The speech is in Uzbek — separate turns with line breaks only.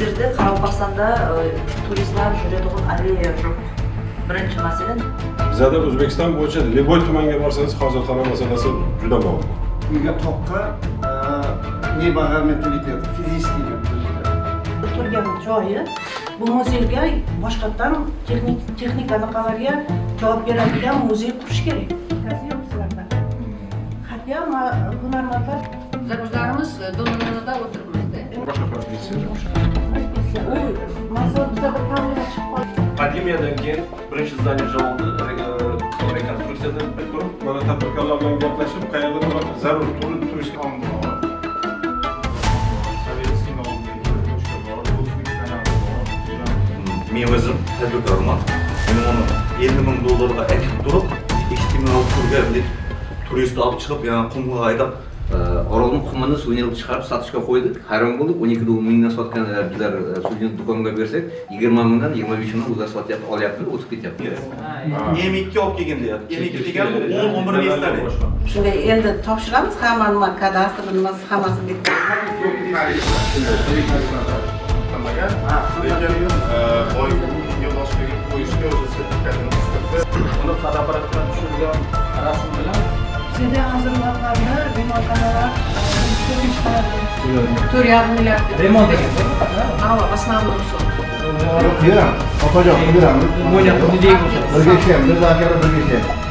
Sizlarda Qoraqalpog'istonda turistlar yuradigan alleya yo'q. Birinchi masala.
Bizada O'zbekiston bo'yicha Liboy tumanga borsangiz, hozirxona masalasi juda muammo.
Uyga toqqa ne bag'armatuliklar fizический
turgan joyi bu muzeyga boshqatdan texnik anaqalarga javob beradigan muzey qurish kerak. Yo'q sizlarda. Hatto hunarmandlar
Zarurlarimiz do'nonada o'tiribmizda.
Boshqa provinsiya.
masal bizda bir kamera chiqib qoldi.
Pandemiyadan keyin birinchi zdaniya yopildi, rekonstruksiyadan turib,
Mana tadbirkorlar bilan gaplashib, qayerda nima zarur turist
Sovetskiy nomli O'zbekiston
Men o'zim tadbirkorman. Men uni 50 ming dollarga aytib turib, 2 ming turga turistni olib chiqib, yana qumga haydab,
Orolning qumini suvenir chiqarib satishga qo'ydik. Hayron bo'ldik. 12 mingdan sotgan bizlar suvenir do'konga bersak, 20 mingdan 25 ming o'zlari sotyapti, olyapti, o'tib ketyapti.
M2 olib kelgan deyapti. M2 degani 10-11 mingdan.
Shunday endi topshiramiz hamma kadastr nimasi hammasini bitta.
uni fotoapparat bilan tushirilgan rasm bilan
Sizda hozirlarda remontxonalar
To'rt milliard.
remont degan.
Основной сон.
Yo'q, opajon, bu bilan.
Mo'ynoq muzeyga o'xshaydi.
Birga ishlaymiz, bir daqiqada birga ishlaymiz.